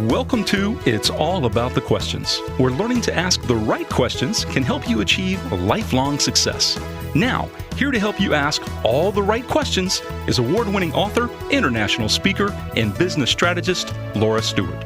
Welcome to It's All About the Questions, where learning to ask the right questions can help you achieve lifelong success. Now, here to help you ask all the right questions is award-winning author, international speaker, and business strategist, Laura Stewart.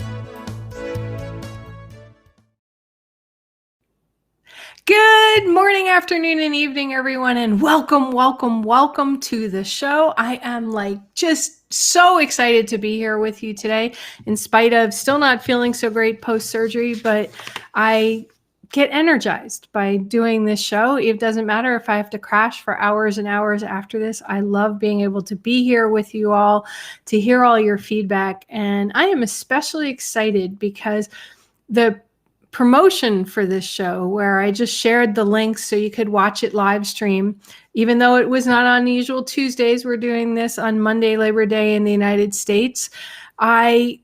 Good morning, afternoon, and evening, everyone, and welcome to the show. I am just so excited to be here with you today, in spite of still not feeling so great post-surgery, but I get energized by doing this show. It doesn't matter if I have to crash for hours and hours after this. I love being able to be here with you all, to hear all your feedback, and I am especially excited because the promotion for this show, where I just shared the links so you could watch it live stream, even though it was not on the usual Tuesdays. We're doing this on Monday, Labor Day in the United States. The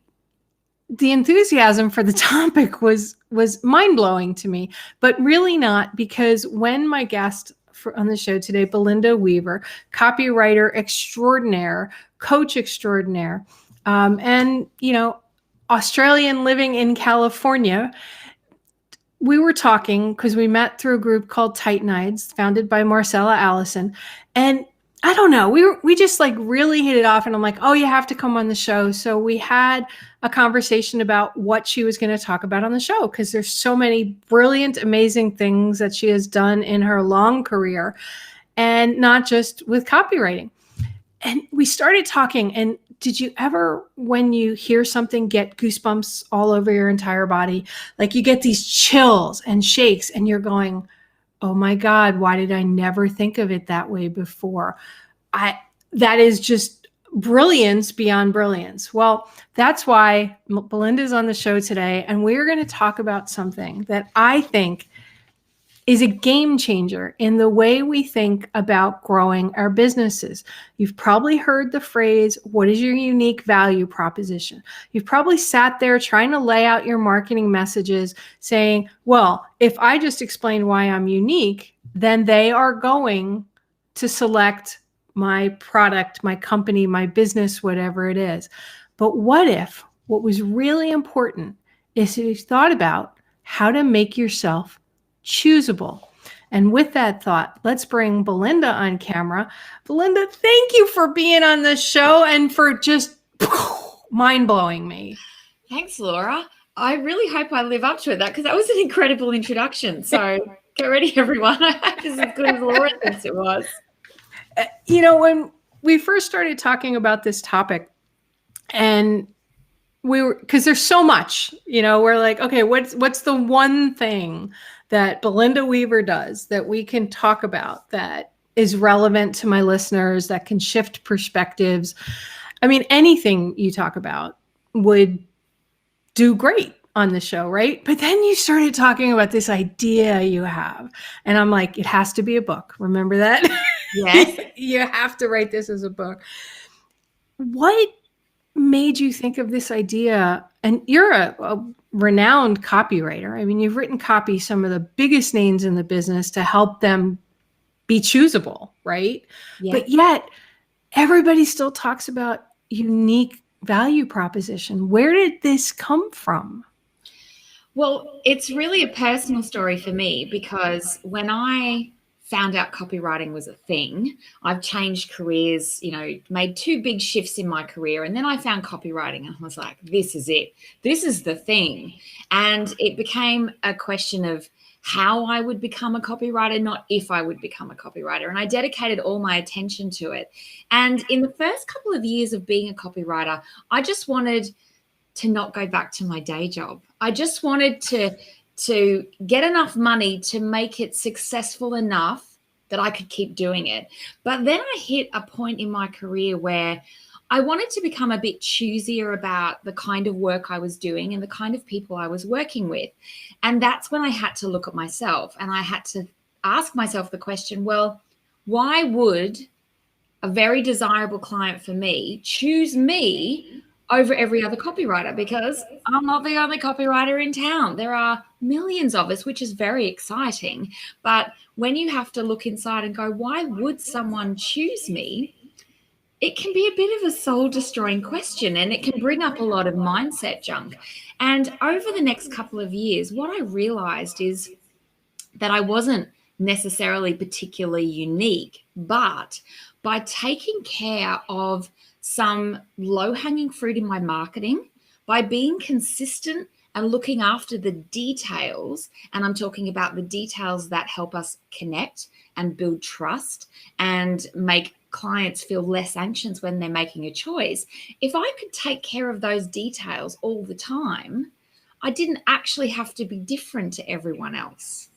enthusiasm for the topic was mind-blowing to me, but really not, because when my guest on the show today, Belinda Weaver, copywriter extraordinaire, coach extraordinaire, and Australian living in California, we were talking because we met through a group called Titanides, founded by Marcella Allison. And I don't know, we just really hit it off. And I'm like, oh, you have to come on the show. So we had a conversation about what she was going to talk about on the show, because there's so many brilliant, amazing things that she has done in her long career, and not just with copywriting. And we started talking, and did you ever, when you hear something, get goosebumps all over your entire body? Like you get these chills and shakes, and you're going, oh my God, why did I never think of it that way before? That is just brilliance beyond brilliance. Well, that's why Belinda's on the show today, and we're going to talk about something that I think is a game changer in the way we think about growing our businesses. You've probably heard the phrase, what is your unique value proposition? You've probably sat there trying to lay out your marketing messages saying, well, if I just explain why I'm unique, then they are going to select my product, my company, my business, whatever it is. But what if what was really important is you thought about how to make yourself choosable? And with that thought, let's bring Belinda on camera. Belinda, thank you for being on the show and for just mind-blowing me. Thanks, Laura. I really hope I live up to it, because that was an incredible introduction. So get ready, everyone. I hope it's as good as Laura thinks it was. When we first started talking about this topic, and because there's so much, we're like, okay, what's the one thing that Belinda Weaver does that we can talk about that is relevant to my listeners, that can shift perspectives? I mean, anything you talk about would do great on the show, right? But then you started talking about this idea you have, and I'm like, it has to be a book. Remember that? Yes. You have to write this as a book. What made you think of this idea? And you're a renowned copywriter. I mean, you've written copy some of the biggest names in the business to help them be choosable, right? Yeah. But yet everybody still talks about unique value proposition. Where did this come from? Well, it's really a personal story for me, because when I found out copywriting was a thing, I've changed careers, made two big shifts in my career. And then I found copywriting and I was like, this is it. This is the thing. And it became a question of how I would become a copywriter, not if I would become a copywriter. And I dedicated all my attention to it. And in the first couple of years of being a copywriter, I just wanted to not go back to my day job. I just wanted to get enough money to make it successful enough that I could keep doing it. But then I hit a point in my career where I wanted to become a bit choosier about the kind of work I was doing and the kind of people I was working with. And that's when I had to look at myself, and I had to ask myself the question, well, why would a very desirable client for me choose me over every other copywriter? Because I'm not the only copywriter in town. There are millions of us, which is very exciting. But when you have to look inside and go, why would someone choose me? it can be a bit of a soul destroying question, and it can bring up a lot of mindset junk. And over the next couple of years, what I realized is that I wasn't necessarily particularly unique, but by taking care of some low hanging fruit in my marketing, by being consistent and looking after the details, and I'm talking about the details that help us connect and build trust and make clients feel less anxious when they're making a choice. If I could take care of those details all the time, I didn't actually have to be different to everyone else.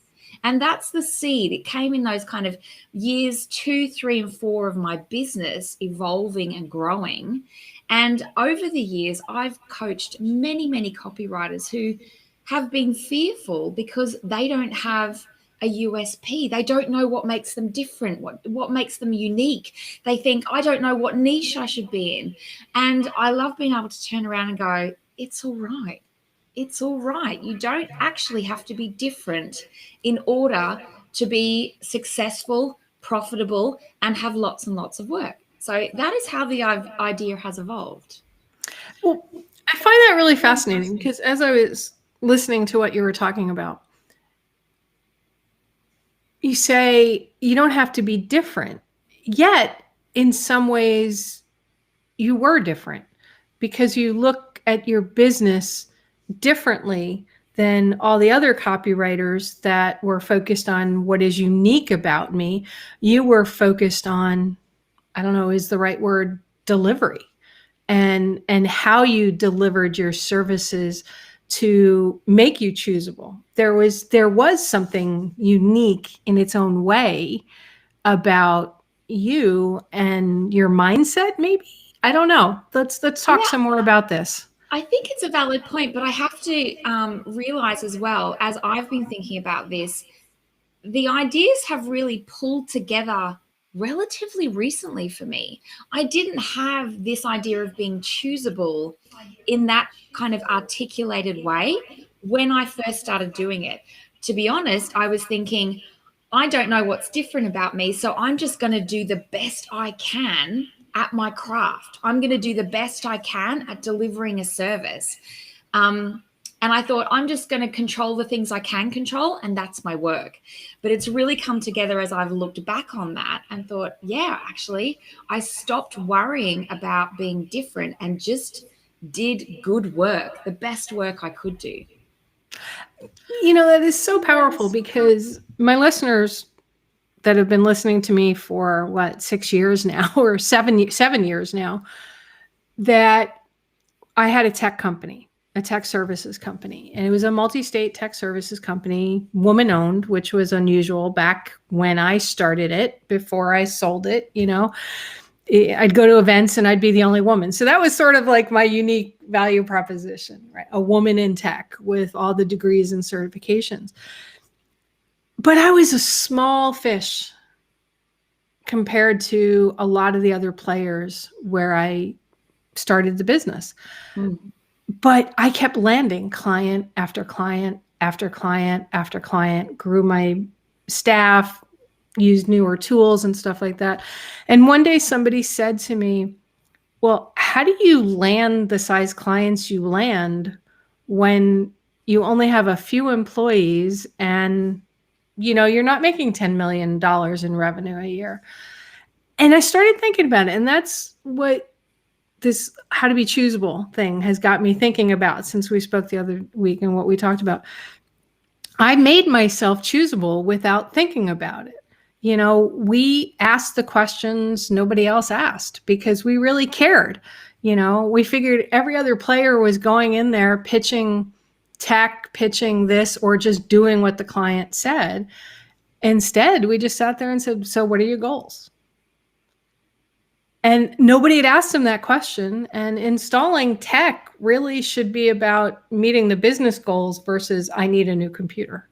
And that's the seed. It came in those kind of years 2, 3, and 4 of my business evolving and growing. And over the years, I've coached many, many copywriters who have been fearful because they don't have a USP. They don't know what makes them different, what makes them unique. They think, I don't know what niche I should be in. And I love being able to turn around and go, it's all right. It's all right. You don't actually have to be different in order to be successful, profitable, and have lots and lots of work. So that is how the idea has evolved. Well, I find that really fascinating because as I was listening to what you were talking about, you say you don't have to be different, yet in some ways you were different because you look at your business differently than all the other copywriters that were focused on what is unique about me. You were focused on, I don't know, is the right word, delivery, and how you delivered your services to make you choosable. There was something unique in its own way about you and your mindset, maybe. I don't know. Let's talk some more about this. I think it's a valid point, but I have to realize as well, as I've been thinking about this, the ideas have really pulled together relatively recently for me. I didn't have this idea of being choosable in that kind of articulated way when I first started doing it. To be honest, I was thinking, I don't know what's different about me, so I'm just going to do the best I can at my craft. I'm going to do the best I can at delivering a service. And I thought, I'm just going to control the things I can control, and that's my work. But it's really come together as I've looked back on that and thought, yeah, actually, I stopped worrying about being different and just did good work, the best work I could do. You know, that is so powerful because my listeners that have been listening to me for 6 years now, or 7 years now, that I had a tech company, a tech services company, and it was a multi-state tech services company, woman-owned, which was unusual back when I started it, before I sold it. You know, I'd go to events and I'd be the only woman. So that was sort of like my unique value proposition, right? A woman in tech with all the degrees and certifications. But I was a small fish compared to a lot of the other players where I started the business. But I kept landing client after client after client after client, grew my staff, used newer tools and stuff like that. And one day somebody said to me, well, how do you land the size clients you land when you only have a few employees and, you know, you're not making $10 million in revenue a year? And I started thinking about it. And that's what this how to be choosable thing has got me thinking about since we spoke the other week and what we talked about. I made myself choosable without thinking about it. You know, we asked the questions nobody else asked because we really cared. You know, we figured every other player was going in there pitching tech, pitching this, or just doing what the client said. Instead, we just sat there and said, so what are your goals? And nobody had asked him that question. And installing tech really should be about meeting the business goals versus I need a new computer.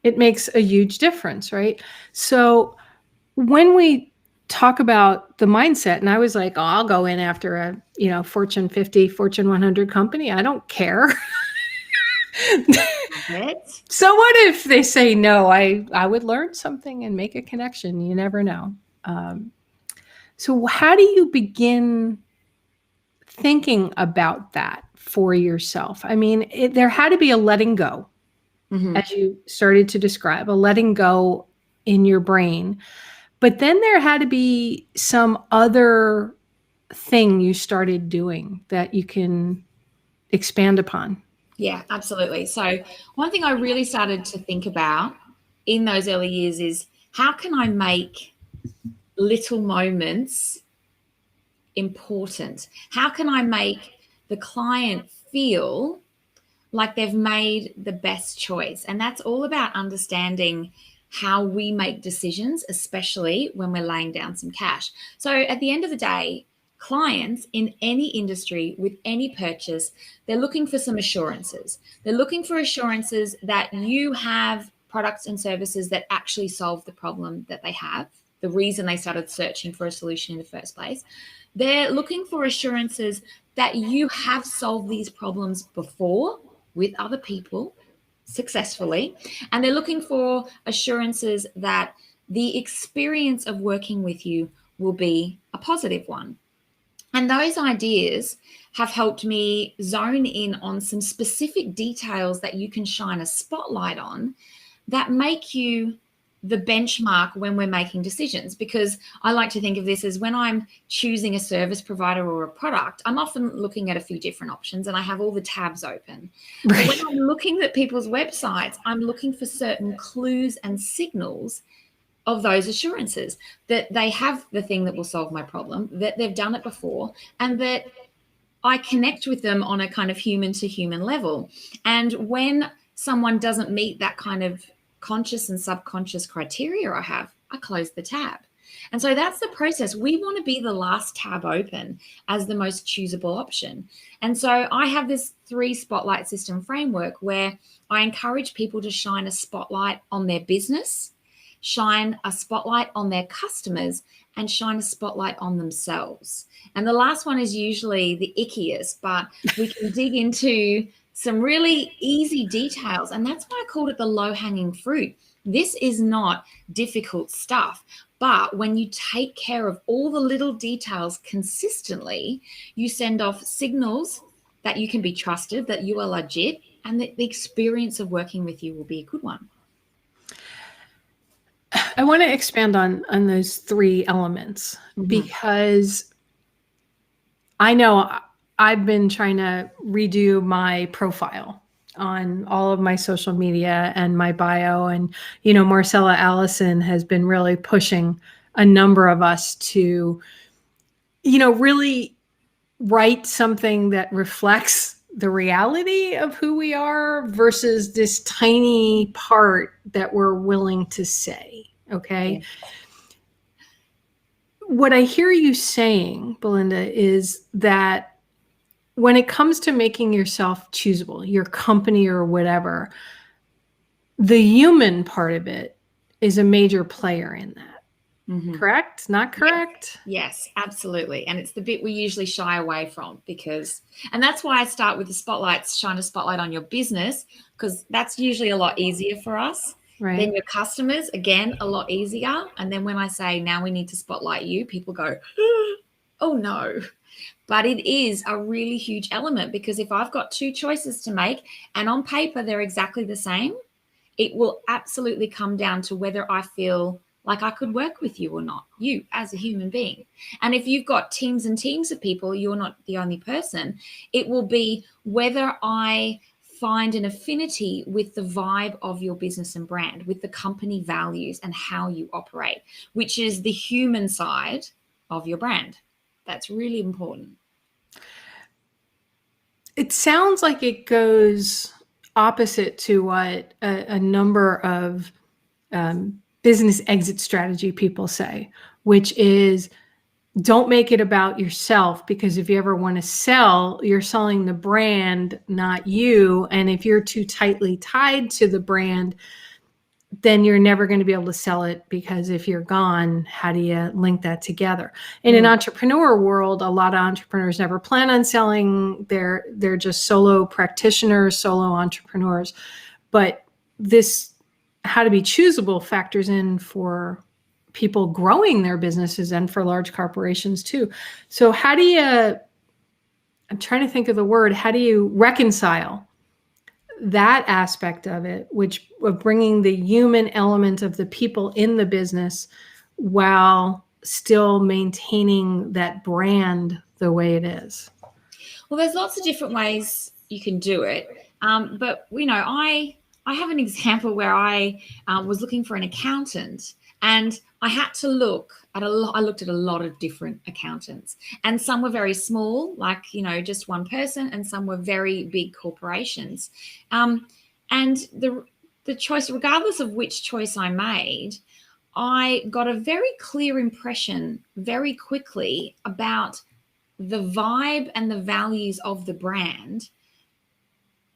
It makes a huge difference, right? So when we talk about the mindset, and I was like, oh, I'll go in after a, Fortune 50, Fortune 100 company. I don't care. So what if they say no? I would learn something and make a connection. You never know. So how do you begin thinking about that for yourself? I mean, there had to be a letting go, as you started to describe, a letting go in your brain. But then there had to be some other thing you started doing that you can expand upon. Yeah, absolutely. So one thing I really started to think about in those early years is how can I make little moments important? How can I make the client feel like they've made the best choice? And that's all about understanding how we make decisions, especially when we're laying down some cash. So at the end of the day, clients in any industry with any purchase, they're looking for some assurances. They're looking for assurances that you have products and services that actually solve the problem that they have, the reason they started searching for a solution in the first place. They're looking for assurances that you have solved these problems before with other people successfully. And they're looking for assurances that the experience of working with you will be a positive one. And those ideas have helped me zone in on some specific details that you can shine a spotlight on that make you the benchmark when we're making decisions. Because I like to think of this as when I'm choosing a service provider or a product, I'm often looking at a few different options and I have all the tabs open. Right. But when I'm looking at people's websites, I'm looking for certain clues and signals of those assurances that they have the thing that will solve my problem, that they've done it before, and that I connect with them on a kind of human to human level. And when someone doesn't meet that kind of conscious and subconscious criteria I close the tab. And so that's the process. We want to be the last tab open as the most choosable option. And so I have this 3 spotlight system framework where I encourage people to shine a spotlight on their business, shine a spotlight on their customers, and shine a spotlight on themselves. And the last one is usually the ickiest, but we can dig into some really easy details. And that's why I called it the low-hanging fruit. This is not difficult stuff. But when you take care of all the little details consistently, you send off signals that you can be trusted, that you are legit, and that the experience of working with you will be a good one. I want to expand on those 3 elements because I know I've been trying to redo my profile on all of my social media and my bio. And, Marcella Allison has been really pushing a number of us to, really write something that reflects the reality of who we are versus this tiny part that we're willing to say. Okay. Yeah. What I hear you saying, Belinda, is that when it comes to making yourself choosable, your company or whatever, the human part of it is a major player in that. Correct? Not correct? Yes, absolutely. And it's the bit we usually shy away from and that's why I start with the spotlights, shine a spotlight on your business, because that's usually a lot easier for us. Right. Then your customers, again, a lot easier. And then when I say, now we need to spotlight you, people go, oh no. But it is a really huge element, because if I've got 2 choices to make and on paper they're exactly the same, it will absolutely come down to whether I feel like I could work with you or not, you as a human being. And if you've got teams and teams of people, you're not the only person. It will be whether I find an affinity with the vibe of your business and brand, with the company values and how you operate, which is the human side of your brand. That's really important. It sounds like it goes opposite to what a number of business exit strategy people say, which is don't make it about yourself, because if you ever want to sell, you're selling the brand, not you. And if you're too tightly tied to the brand, then you're never going to be able to sell it, because if you're gone, how do you link that together? In an entrepreneur world, a lot of entrepreneurs never plan on selling. They're just solo practitioners, solo entrepreneurs. But this how to be choosable factors in for people growing their businesses and for large corporations too. So how do you, I'm trying to think of the word, how do you reconcile that aspect of it, which of bringing the human element of the people in the business while still maintaining that brand the way it is? Well, there's lots of different ways you can do it. But, I have an example where I was looking for an accountant, and I had to look at I looked at a lot of different accountants, and some were very small, like, just one person, and some were very big corporations. And the choice, regardless of which choice I made, I got a very clear impression very quickly about the vibe and the values of the brand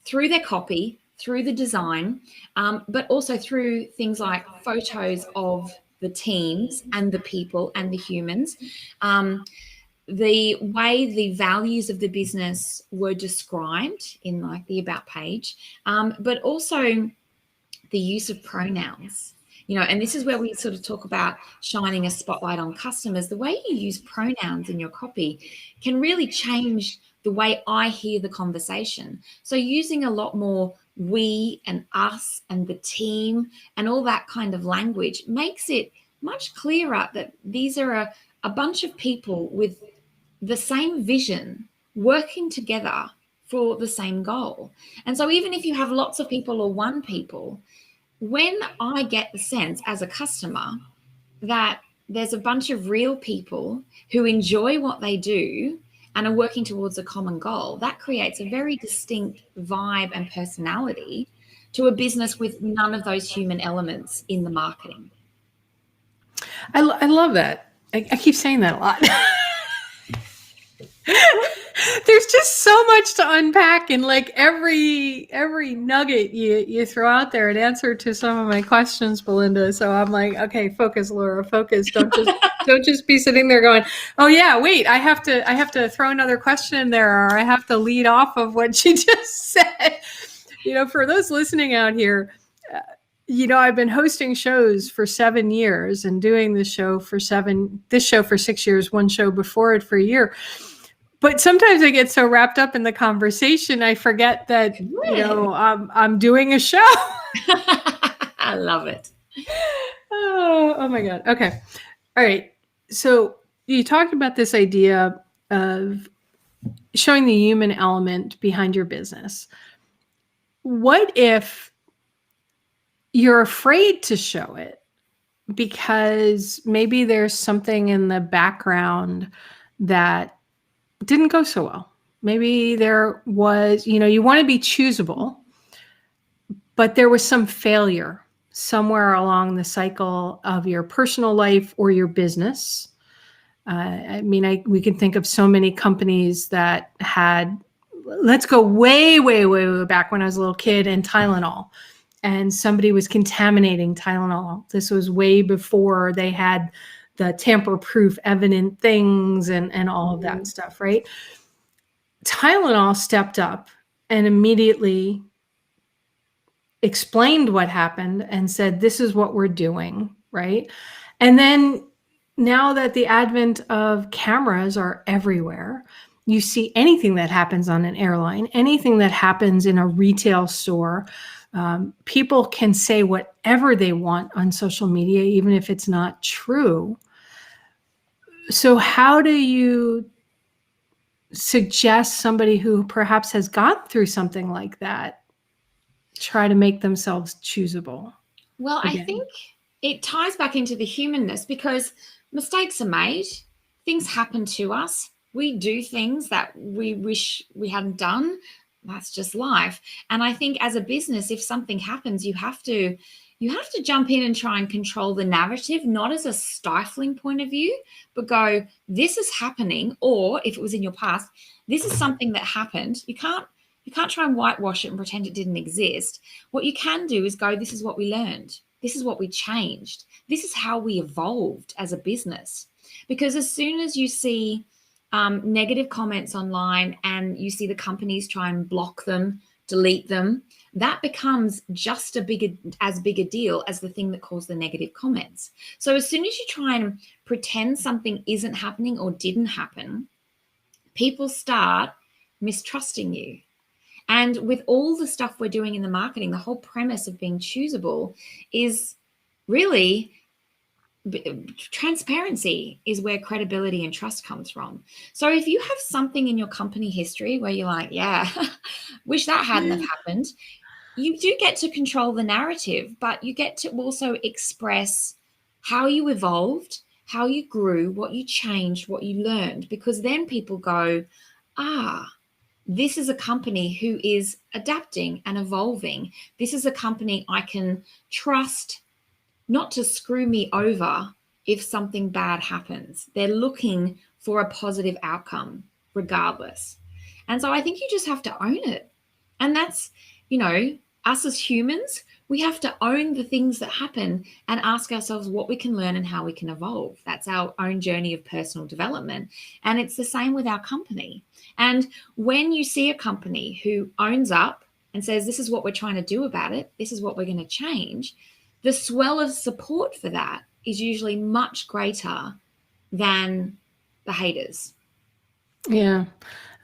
through their copy, through the design, but also through things like photos of the teams and the people and the humans, the way the values of the business were described in like the about page, but also the use of pronouns. And this is where we sort of talk about shining a spotlight on customers. The way you use pronouns in your copy can really change the way I hear the conversation. So using a lot more we and us and the team and all that kind of language makes it much clearer that these are a bunch of people with the same vision working together for the same goal. And so even if you have lots of people or one people, when I get the sense as a customer that there's a bunch of real people who enjoy what they do and are working towards a common goal, that creates a very distinct vibe and personality to a business with none of those human elements in the marketing. I love that. I keep saying that a lot. There's just so much to unpack, and like every nugget you throw out there in answer to some of my questions, Belinda. So I'm like, okay, focus, Laura, focus. Don't just be sitting there going, oh yeah, wait, I have to throw another question in there, or I have to lead off of what she just said. For those listening out here, I've been hosting shows for 7 years and doing this show for 6 years, one show before it for a year. But sometimes I get so wrapped up in the conversation, I forget that, I'm doing a show. I love it. Oh my God. Okay. All right. So you talked about this idea of showing the human element behind your business. What if you're afraid to show it because maybe there's something in the background that didn't go so well? Maybe there was, you want to be choosable, but there was some failure somewhere along the cycle of your personal life or your business. We can think of so many companies that had, let's go way, way, way, way back when I was a little kid, and Tylenol. And somebody was contaminating Tylenol. This was way before they had the tamper-proof evident things and all of that stuff, right? Tylenol stepped up and immediately explained what happened and said, this is what we're doing, right? And then now that the advent of cameras are everywhere, you see anything that happens on an airline, anything that happens in a retail store, people can say whatever they want on social media, even if it's not true. So how do you suggest somebody who perhaps has gone through something like that try to make themselves choosable? Well, again? I think it ties back into the humanness, because mistakes are made. Things happen to us. We do things that we wish we hadn't done. That's just life. And I think as a business, if something happens, you have to jump in and try and control the narrative, not as a stifling point of view, but go, this is happening. Or if it was in your past, this is something that happened. You can't try and whitewash it and pretend it didn't exist. What you can do is go, this is what we learned. This is what we changed. This is how we evolved as a business. Because as soon as you see negative comments online and you see the companies try and block them delete them, that becomes just as big a deal as the thing that caused the negative comments. So as soon as you try and pretend something isn't happening or didn't happen, people start mistrusting you. And with all the stuff we're doing in the marketing, the whole premise of being choosable is really transparency is where credibility and trust comes from. So if you have something in your company history where you're like, yeah, wish that hadn't have happened, you do get to control the narrative, but you get to also express how you evolved, how you grew, what you changed, what you learned, because then people go, this is a company who is adapting and evolving. This is a company I can trust not to screw me over if something bad happens. They're looking for a positive outcome regardless. And so I think you just have to own it. And that's, us as humans, we have to own the things that happen and ask ourselves what we can learn and how we can evolve. That's our own journey of personal development. And it's the same with our company. And when you see a company who owns up and says, this is what we're trying to do about it, this is what we're going to change, the swell of support for that is usually much greater than the haters. Yeah.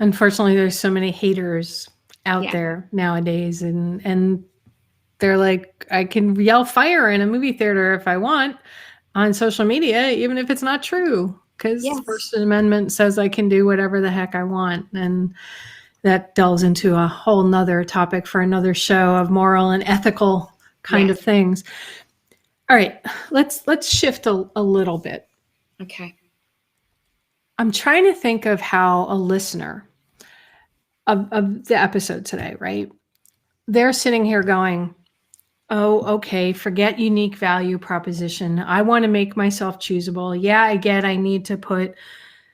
Unfortunately, there's so many haters out there nowadays, and they're like, I can yell fire in a movie theater if I want on social media, even if it's not true, because the First Amendment says I can do whatever the heck I want. And that delves into a whole nother topic for another show of moral and ethical kind of things. All right, let's shift a little bit. Okay. I'm trying to think of how a listener of the episode today, right? They're sitting here going, oh, okay, forget unique value proposition. I want to make myself choosable. Yeah, I get I need to put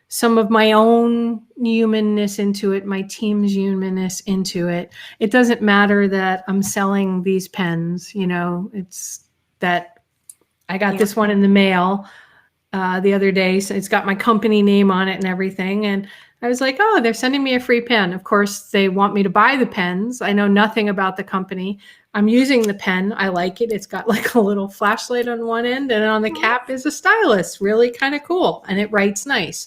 some of my own humanness into it, my team's humanness into it. It doesn't matter that I'm selling these pens, it's that I got this one in the mail the other day. So it's got my company name on it and everything. And I was like, oh, they're sending me a free pen. Of course, they want me to buy the pens. I know nothing about the company. I'm using the pen. I like it. It's got like a little flashlight on one end, and on the cap is a stylus. Really kind of cool. And it writes nice.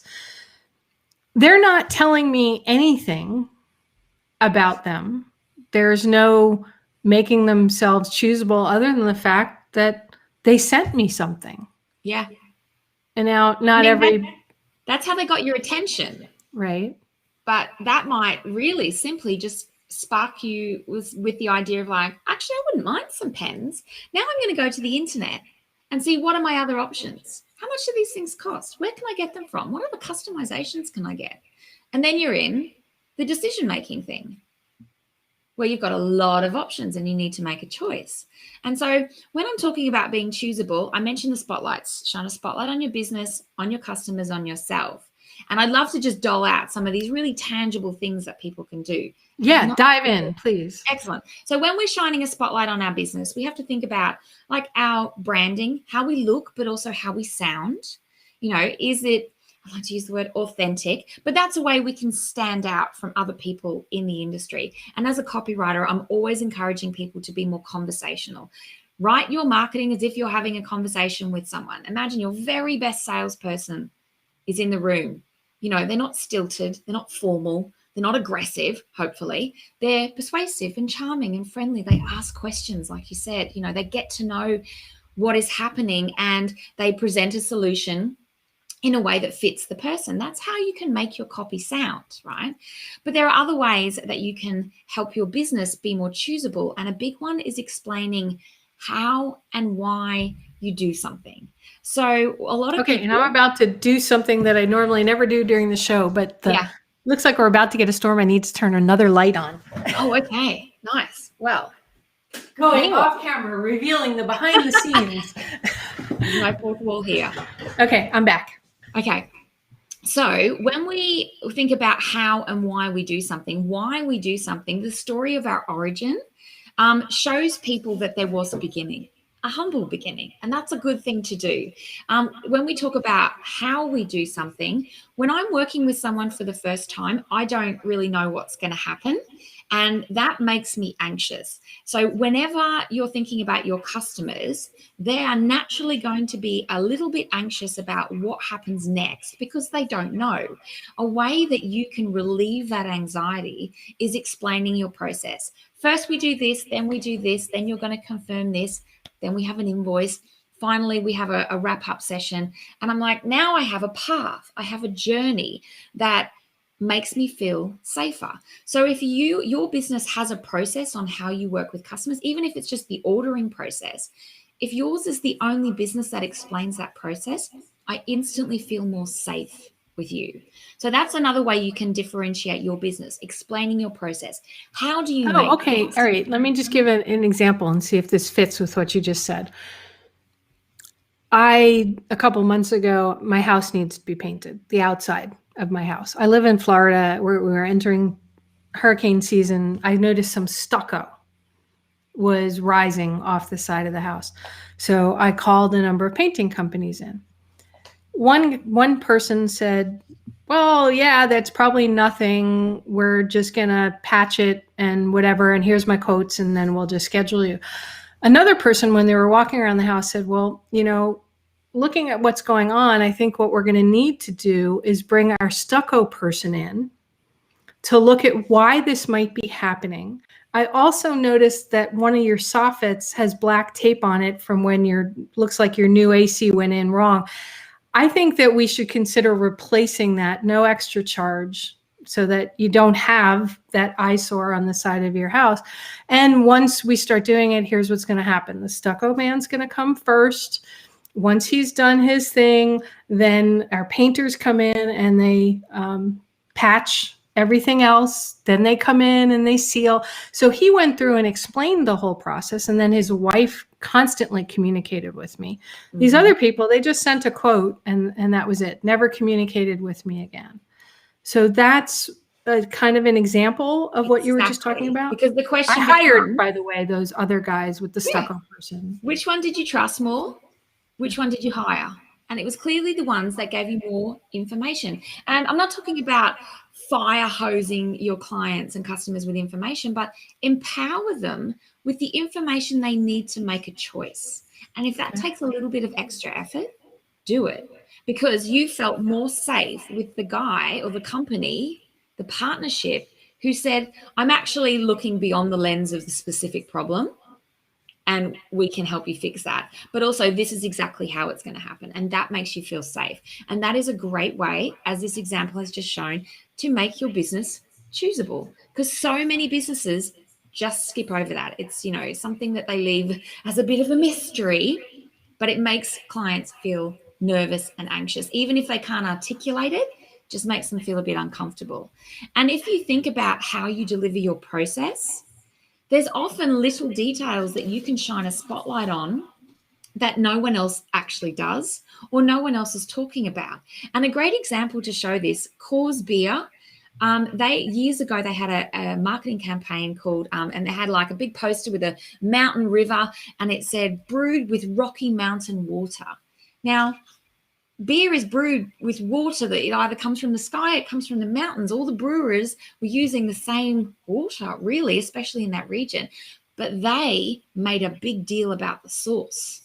They're not telling me anything about them. There's no making themselves choosable other than the fact that they sent me something. Yeah. And now that's how they got your attention. Right. But that might really simply just spark you with the idea of like, actually, I wouldn't mind some pens. Now I'm going to go to the internet and see what are my other options. How much do these things cost? Where can I get them from? What other customizations can I get? And then you're in the decision-making thing where you've got a lot of options and you need to make a choice. And so when I'm talking about being choosable, I mentioned the spotlights. Shine a spotlight on your business, on your customers, on yourself. And I'd love to just dole out some of these really tangible things that people can do. Yeah, dive in, please. Excellent. So when we're shining a spotlight on our business, we have to think about like our branding, how we look, but also how we sound. Is it, I like to use the word authentic, but that's a way we can stand out from other people in the industry. And as a copywriter, I'm always encouraging people to be more conversational. Write your marketing as if you're having a conversation with someone. Imagine your very best salesperson is in the room. They're not stilted, they're not formal, they're not aggressive, hopefully. They're persuasive and charming and friendly. They ask questions, like you said. They get to know what is happening and they present a solution in a way that fits the person. That's how you can make your copy sound, right? But there are other ways that you can help your business be more choosable. And a big one is explaining how and why you do something. So a lot of people... and I'm about to do something that I normally never do during the show, but looks like we're about to get a storm. I need to turn another light on. Oh, okay. Nice. Well, going off camera, revealing the behind the scenes. No fourth wall here. Okay, I'm back. Okay. So when we think about how and why we do something, the story of our origin shows people that there was a beginning. a humble beginning, and that's a good thing to do. When we talk about how we do something, when I'm working with someone for the first time, I don't really know what's going to happen, and that makes me anxious. So whenever you're thinking about your customers, they are naturally going to be a little bit anxious about what happens next because they don't know. A way that you can relieve that anxiety is explaining your process. First, we do this, then we do this, then you're going to confirm this, then we have an invoice. Finally, we have a wrap-up session. And I'm like, now I have a path. I have a journey that makes me feel safer. So if your business has a process on how you work with customers, even if it's just the ordering process, if yours is the only business that explains that process, I instantly feel more safe with you. So that's another way you can differentiate your business, explaining your process. How do you make okay. things? All right. Let me just give an example and see if this fits with what you just said. A couple months ago, my house needs to be painted, the outside of my house. I live in Florida. We're entering hurricane season. I noticed some stucco was rising off the side of the house. So I called a number of painting companies in. One person said, well, yeah, that's probably nothing. We're just going to patch it and whatever. And here's my quotes, and then we'll just schedule you. Another person, when they were walking around the house, said, well, looking at what's going on, I think what we're going to need to do is bring our stucco person in to look at why this might be happening. I also noticed that one of your soffits has black tape on it from when looks like your new AC went in wrong. I think that we should consider replacing that, no extra charge, so that you don't have that eyesore on the side of your house. And once we start doing it, here's what's going to happen. The stucco man's going to come first. Once he's done his thing, then our painters come in and they patch everything else. Then they come in and they seal. So he went through and explained the whole process. And then his wife constantly communicated with me. Mm-hmm. These other people, they just sent a quote and that was it. Never communicated with me again. So that's kind of an example of what you were just talking about. Because the question I hired, by the way, those other guys with the stucco person. Which one did you trust more? Which one did you hire? And it was clearly the ones that gave you more information. And I'm not talking about fire hosing your clients and customers with information, but empower them with the information they need to make a choice. And if that takes a little bit of extra effort, do it, because you felt more safe with the guy or the company, the partnership, who said, I'm actually looking beyond the lens of the specific problem, and we can help you fix that. But also, this is exactly how it's going to happen. And that makes you feel safe. And that is a great way, as this example has just shown, to make your business choosable. Because so many businesses just skip over that. It's, something that they leave as a bit of a mystery, but it makes clients feel nervous and anxious. Even if they can't articulate it, just makes them feel a bit uncomfortable. And if you think about how you deliver your process, there's often little details that you can shine a spotlight on that no one else actually does or no one else is talking about. And a great example to show this, Coors Beer, years ago, they had a marketing campaign called, and they had like a big poster with a mountain river, and it said, brewed with Rocky Mountain water. Now, beer is brewed with water that it either comes from the sky, it comes from the mountains. All the brewers were using the same water, really, especially in that region. But they made a big deal about the source.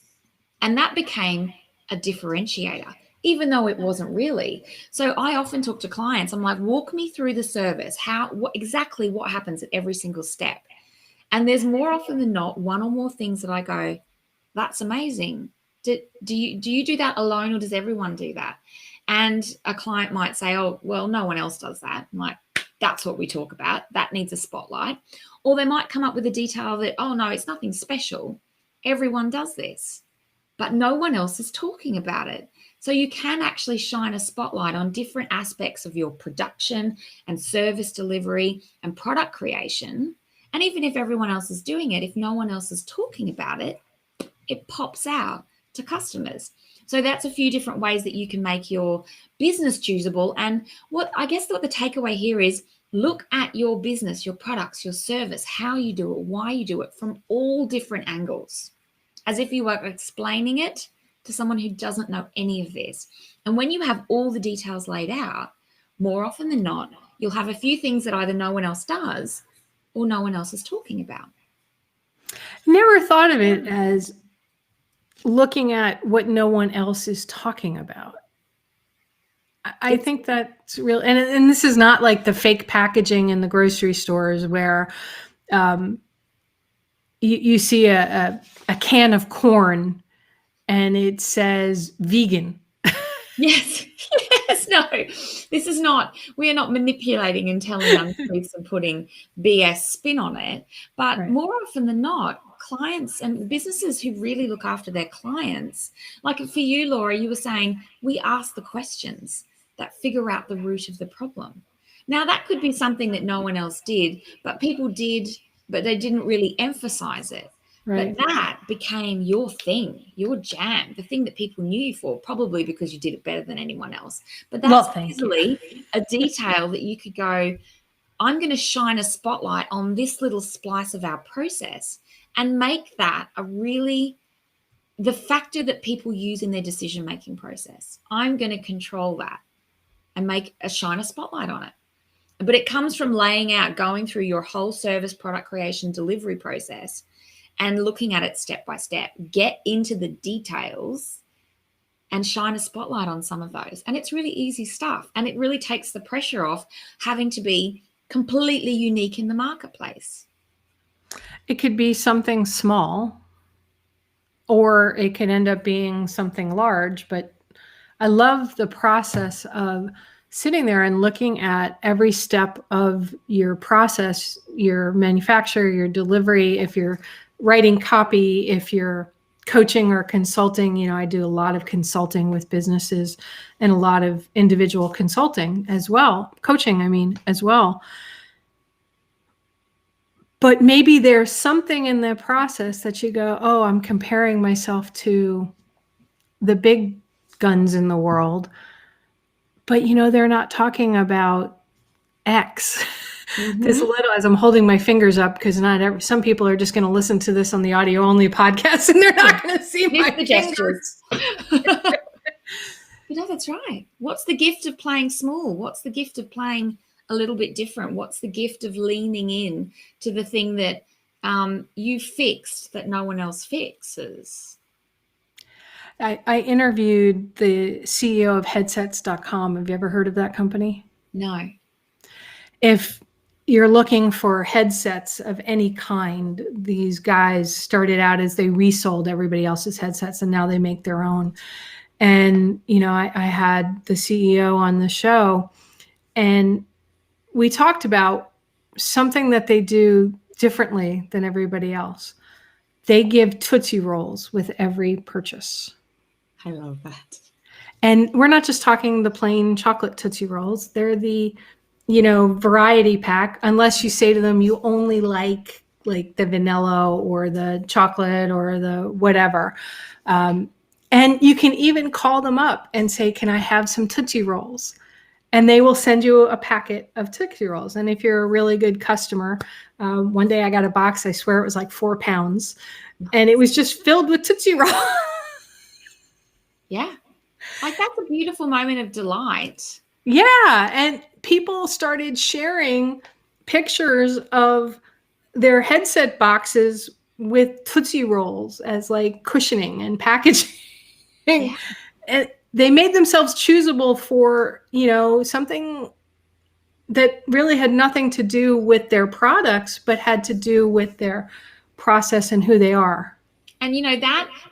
And that became a differentiator, even though it wasn't really. So I often talk to clients. I'm like, walk me through the service. Exactly what happens at every single step. And there's more often than not one or more things that I go, that's amazing. Do you do that alone, or does everyone do that? And a client might say, oh, well, no one else does that. I'm like, that's what we talk about. That needs a spotlight. Or they might come up with a detail that, oh, no, it's nothing special. Everyone does this, but no one else is talking about it. So you can actually shine a spotlight on different aspects of your production and service delivery and product creation. And even if everyone else is doing it, if no one else is talking about it, it pops out to customers. So that's a few different ways that you can make your business choosable. And what the takeaway here is, look at your business, your products, your service, how you do it, why you do it, from all different angles. as if you were explaining it to someone who doesn't know any of this. And when you have all the details laid out, more often than not, you'll have a few things that either no one else does or no one else is talking about. Never thought of it as looking at what no one else is talking about. I think that's real. And this is not like the fake packaging in the grocery stores where you see a can of corn and it says vegan. Yes. Yes. No, this is not, we are not manipulating and telling untruths and putting BS spin on it. But Right. more often than not, clients and businesses who really look after their clients, like for you, Laura, you were saying we ask the questions that figure out the root of the problem. Now, that could be something that no one else did, but people did, but they didn't really emphasize it. Right. But that became your thing, your jam, the thing that people knew you for, probably because you did it better than anyone else. But that's easily a detail that you could go, I'm going to shine a spotlight on this little splice of our process and make that the factor that people use in their decision-making process. I'm going to control that and shine a spotlight on it. But it comes from laying out, going through your whole service, product creation, delivery process and looking at it step by step. Get into the details and shine a spotlight on some of those. And it's really easy stuff. And it really takes the pressure off having to be completely unique in the marketplace. It could be something small, or it could end up being something large. But I love the process of sitting there and looking at every step of your process, your manufacture, your delivery, if you're writing copy, if you're coaching or consulting. I do a lot of consulting with businesses and a lot of individual consulting as well. Coaching, as well. But maybe there's something in the process that you go, oh, I'm comparing myself to the big guns in the world. But, they're not talking about X. Mm-hmm. This little, as I'm holding my fingers up, because some people are just going to listen to this on the audio only podcast and they're not going to see my gestures. That's right. What's the gift of playing small? What's the gift of playing a little bit different? What's the gift of leaning in to the thing that you fixed that no one else fixes? I interviewed the CEO of Headsetscom. Have you ever heard of that company? No. If you're looking for headsets of any kind, these guys started out as they resold everybody else's headsets and now they make their own. And, I had the CEO on the show and we talked about something that they do differently than everybody else. They give Tootsie Rolls with every purchase. I love that. And we're not just talking the plain chocolate Tootsie Rolls. They're the, variety pack, unless you say to them, you only like the vanilla or the chocolate or the whatever. And you can even call them up and say, can I have some Tootsie Rolls? And they will send you a packet of Tootsie Rolls. And if you're a really good customer, one day I got a box, I swear it was like 4 pounds, and it was just filled with Tootsie Rolls. Yeah. That's a beautiful moment of delight. Yeah. And people started sharing pictures of their headset boxes with Tootsie Rolls as like cushioning and packaging. Yeah. And they made themselves choosable for, something that really had nothing to do with their products, but had to do with their process and who they are. And,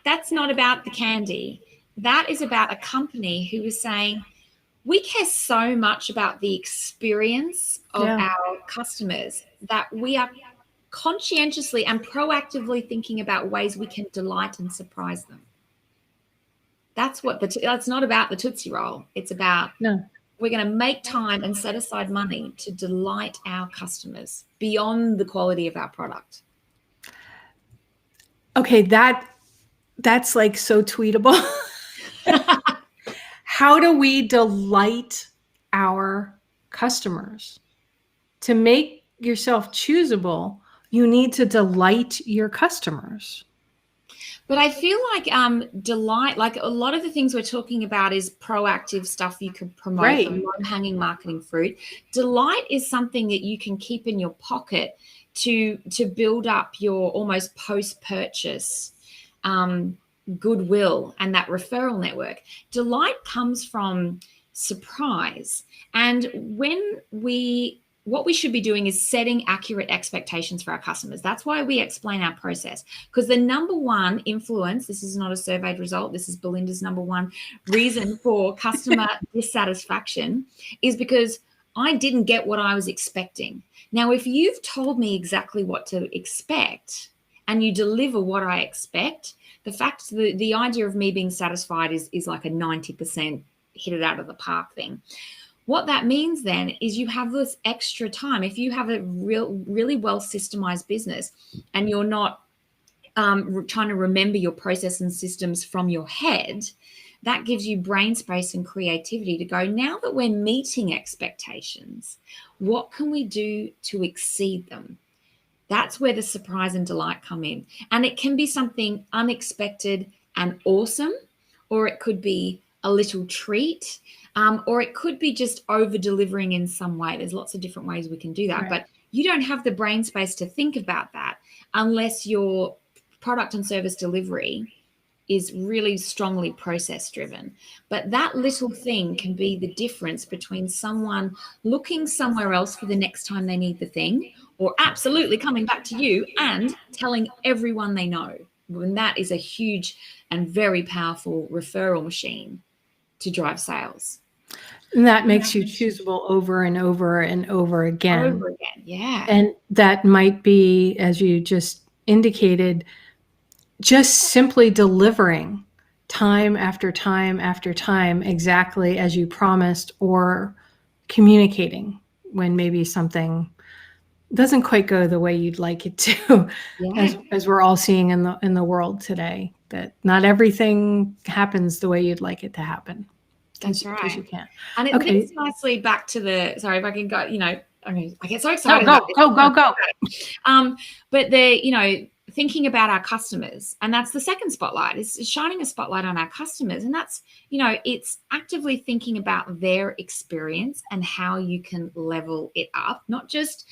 that's not about the candy. That is about a company who is saying, we care so much about the experience of our customers that we are conscientiously and proactively thinking about ways we can delight and surprise them. That's that's not about the Tootsie Roll. It's about we're going to make time and set aside money to delight our customers beyond the quality of our product. Okay, that's like so tweetable. How do we delight our customers? To make yourself choosable, you need to delight your customers. But I feel like delight, like a lot of the things we're talking about is proactive stuff you could promote, Right. the low-hanging marketing fruit. Delight is something that you can keep in your pocket to build up your almost post-purchase goodwill and that referral network. Delight comes from surprise. And what we should be doing is setting accurate expectations for our customers. That's why we explain our process, because the number one influence, this is not a surveyed result, this is Belinda's number one reason for customer dissatisfaction, is because I didn't get what I was expecting. Now, if you've told me exactly what to expect and you deliver what I expect, the idea of me being satisfied is like a 90% hit it out of the park thing. What that means then is you have this extra time. If you have a really well systemized business and you're not trying to remember your process and systems from your head, that gives you brain space and creativity to go, now that we're meeting expectations, what can we do to exceed them? That's where the surprise and delight come in. And it can be something unexpected and awesome, or it could be a little treat, or it could be just over delivering in some way. There's lots of different ways we can do that, Right. but you don't have the brain space to think about that unless your product and service delivery is really strongly process driven. But that little thing can be the difference between someone looking somewhere else for the next time they need the thing, or absolutely coming back to you and telling everyone they know. And that is a huge and very powerful referral machine to drive sales. And that makes you choosable over and over and over again. Over again, yeah. And that might be, as you just indicated, just simply delivering time after time after time exactly as you promised, or communicating when maybe something doesn't quite go the way you'd like it to. Yeah. As we're all seeing in the world today, that not everything happens the way you'd like it to happen. That's right. Because you can't. And it Okay. leads nicely back to the, sorry if I can go, I get so excited. Go. But thinking about our customers, and that's the second spotlight, is shining a spotlight on our customers. And that's, it's actively thinking about their experience and how you can level it up. Not just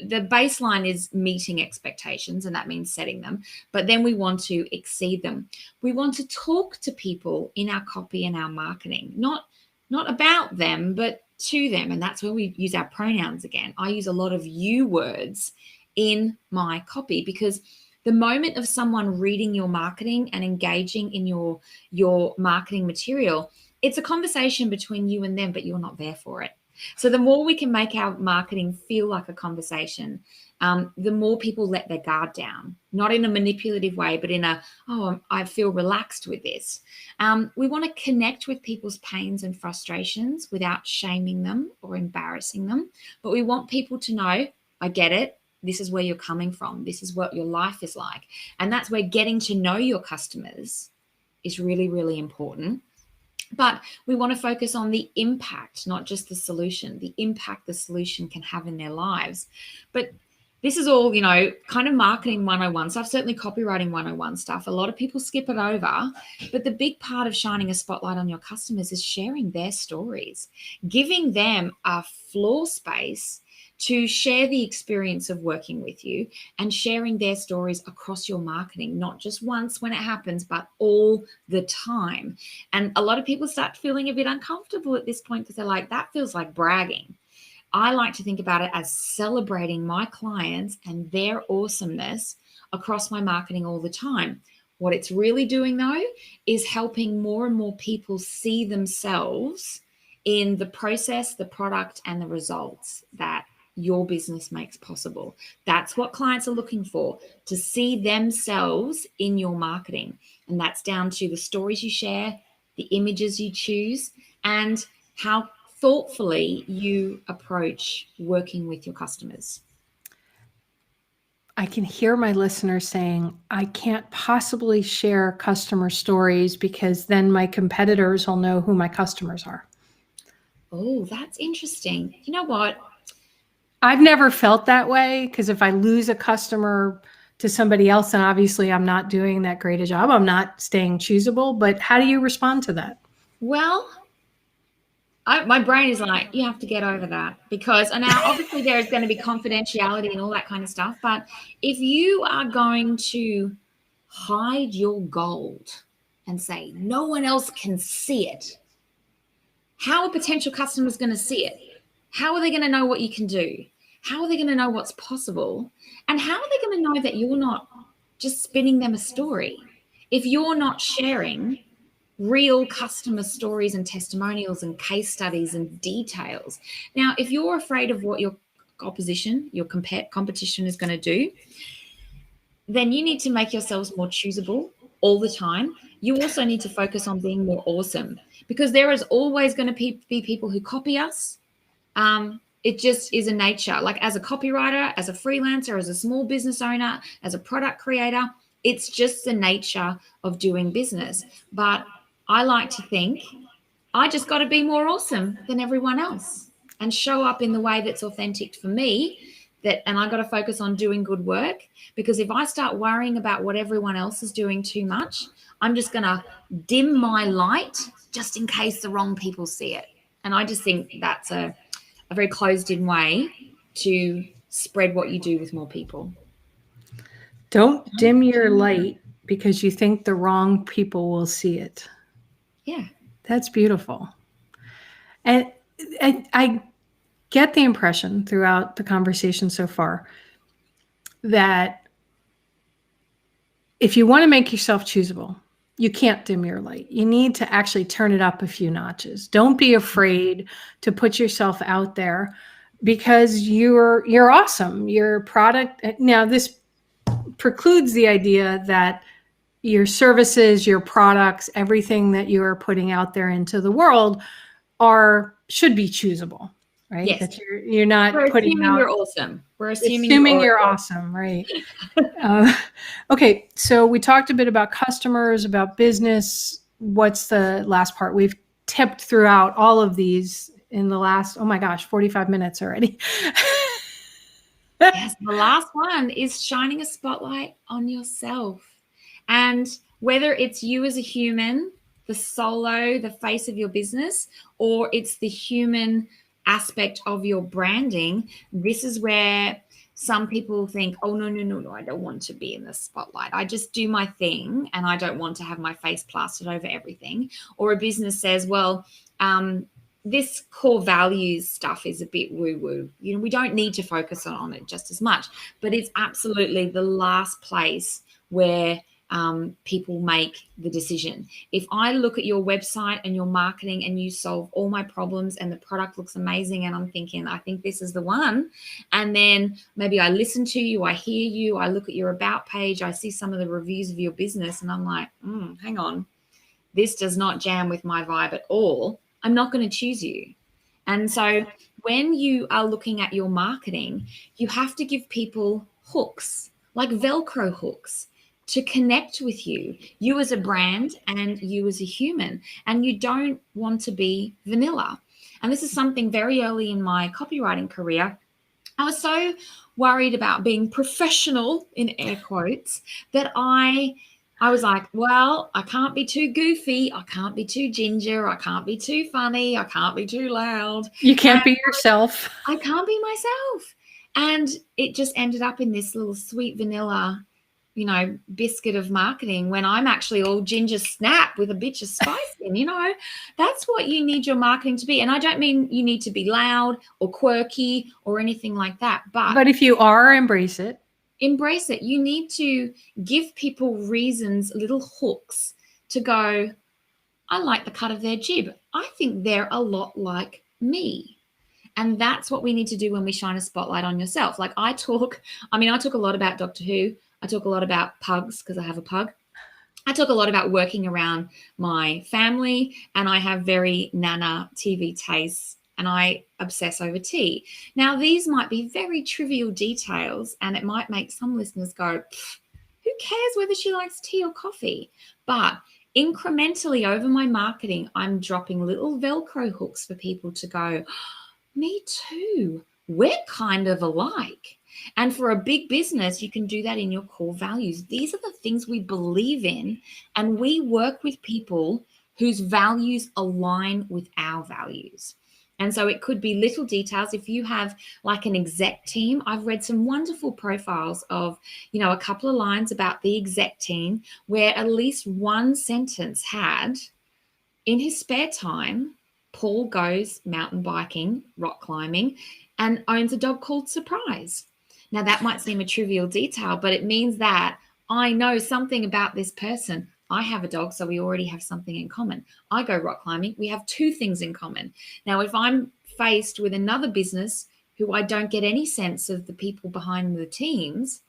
the baseline is meeting expectations, and that means setting them, but then we want to exceed them. We want to talk to people in our copy and our marketing, not about them, but to them. And that's where we use our pronouns again. I use a lot of you words in my copy, because the moment of someone reading your marketing and engaging in your marketing material, it's a conversation between you and them, but you're not there for it. So the more we can make our marketing feel like a conversation, the more people let their guard down, not in a manipulative way, but in I feel relaxed with this. We want to connect with people's pains and frustrations without shaming them or embarrassing them. But we want people to know, I get it. This is where you're coming from. This is what your life is like. And that's where getting to know your customers is really, really important. But we want to focus on the impact, not just the solution, the impact the solution can have in their lives. But this is all, kind of marketing 101 stuff, certainly copywriting 101 stuff. A lot of people skip it over. But the big part of shining a spotlight on your customers is sharing their stories, giving them a floor space to share the experience of working with you, and sharing their stories across your marketing, not just once when it happens, but all the time. And a lot of people start feeling a bit uncomfortable at this point because they're like, that feels like bragging. I like to think about it as celebrating my clients and their awesomeness across my marketing all the time. What it's really doing, though, is helping more and more people see themselves in the process, the product, and the results that your business makes possible. That's what clients are looking for, to see themselves in your marketing. And that's down to the stories you share, the images you choose, and how thoughtfully you approach working with your customers. I can hear my listeners saying, I can't possibly share customer stories because then my competitors will know who my customers are. Oh, that's interesting. You know what? I've never felt that way, because if I lose a customer to somebody else, and obviously I'm not doing that great a job. I'm not staying choosable, but how do you respond to that? Well, my brain is like, you have to get over that, because now obviously there is going to be confidentiality and all that kind of stuff. But if you are going to hide your gold and say no one else can see it, how are potential customers going to see it? How are they going to know what you can do? How are they going to know what's possible? And how are they going to know that you're not just spinning them a story? If you're not sharing real customer stories and testimonials and case studies and details. Now, if you're afraid of what your opposition, your competition is going to do, then you need to make yourselves more choosable all the time. You also need to focus on being more awesome, because there is always going to be people who copy us. It just is a nature. Like as a copywriter, as a freelancer, as a small business owner, as a product creator, it's just the nature of doing business. But I like to think I just got to be more awesome than everyone else and show up in the way that's authentic for me. And I got to focus on doing good work, because if I start worrying about what everyone else is doing too much, I'm just going to dim my light just in case the wrong people see it. And I just think that's a very closed-in way to spread what you do with more people. Don't dim your light because you think the wrong people will see it. Yeah. That's beautiful. And I get the impression throughout the conversation so far that if you want to make yourself choosable, you can't dim your light. You need to actually turn it up a few notches. Don't be afraid to put yourself out there, because you're awesome. Your product, now this precludes the idea that your services, your products, everything that you are putting out there into the world should be choosable, right? Yes. That you're not We're putting assuming out. you're awesome. We're Assuming you're awesome, right? Okay, so we talked a bit about customers, about business. What's the last part? We've tipped throughout all of these in the last, 45 minutes already. Yes, the last one is shining a spotlight on yourself. And whether it's you as a human, the solo, the face of your business, or it's the human aspect of your branding, this is where some people think, oh, no, I don't want to be in the spotlight. I just do my thing and I don't want to have my face plastered over everything. Or a business says, well, this core values stuff is a bit woo-woo. You know, we don't need to focus on it just as much, but it's absolutely the last place where people make the decision. If I look at your website and your marketing and you solve all my problems and the product looks amazing and I'm thinking, I think this is the one, and then maybe I listen to you, I hear you, I look at your about page, I see some of the reviews of your business and I'm like, hang on, this does not jam with my vibe at all, I'm not going to choose you. And so when you are looking at your marketing, you have to give people hooks, like Velcro hooks, to connect with you as a brand and you as a human. And you don't want to be vanilla. And this is something very early in my copywriting career. I was so worried about being professional, in air quotes, that I was like, well, I can't be too goofy. I can't be too ginger. I can't be too funny. I can't be too loud. You can't be yourself. I can't be myself. And it just ended up in this little sweet vanilla, biscuit of marketing, when I'm actually all ginger snap with a bitch of spice in. That's what you need your marketing to be. And I don't mean you need to be loud or quirky or anything like that. But if you are, embrace it. Embrace it. You need to give people reasons, little hooks to go, I like the cut of their jib. I think they're a lot like me. And that's what we need to do when we shine a spotlight on yourself. Like I talk a lot about Doctor Who. I talk a lot about pugs because I have a pug. I talk a lot about working around my family, and I have very nana TV tastes, and I obsess over tea. Now, these might be very trivial details, and it might make some listeners go, who cares whether she likes tea or coffee? But incrementally over my marketing, I'm dropping little Velcro hooks for people to go, me too. We're kind of alike. And for a big business, you can do that in your core values. These are the things we believe in, and we work with people whose values align with our values. And so it could be little details. If you have like an exec team, I've read some wonderful profiles of, a couple of lines about the exec team where at least one sentence had, in his spare time, Paul goes mountain biking, rock climbing, and owns a dog called Surprise. Now, that might seem a trivial detail, but it means that I know something about this person. I have a dog, so we already have something in common. I go rock climbing. We have two things in common. Now, if I'm faced with another business who I don't get any sense of the people behind the teams,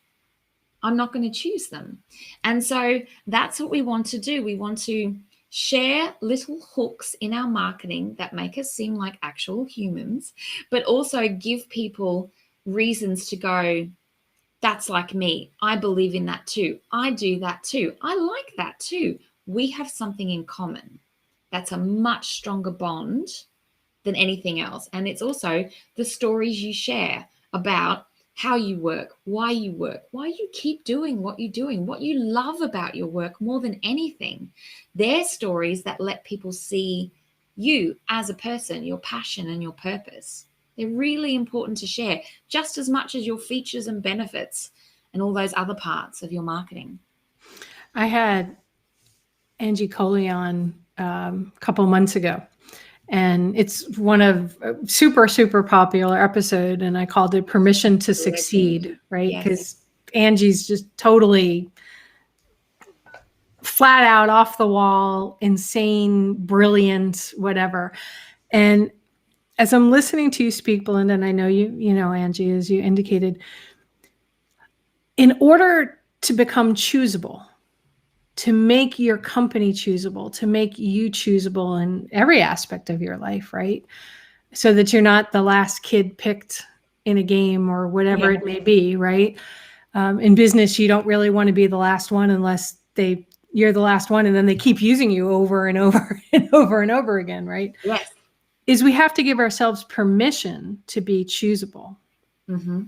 I'm not going to choose them. And so that's what we want to do. We want to share little hooks in our marketing that make us seem like actual humans, but also give people reasons to go, that's like me. I believe in that too. I do that too. I like that too. We have something in common. That's a much stronger bond than anything else. And it's also the stories you share about how you work, why you keep doing what you're doing, what you love about your work more than anything. They're stories that let people see you as a person, your passion and your purpose. They're really important to share, just as much as your features and benefits and all those other parts of your marketing. I had Angie Coley on a couple months ago, and it's one of super, super popular episode. And I called it Permission to Succeed, right? Because yes. Angie's just totally flat out off the wall, insane, brilliant, whatever. And as I'm listening to you speak, Belinda, and I know you know, Angie, as you indicated, in order to become choosable, to make your company choosable, to make you choosable in every aspect of your life, right? So that you're not the last kid picked in a game or whatever it may be, right? In business, you don't really want to be the last one unless you're the last one, and then they keep using you over and over and over and over again, right? Yes. Is we have to give ourselves permission to be choosable. Mm-hmm.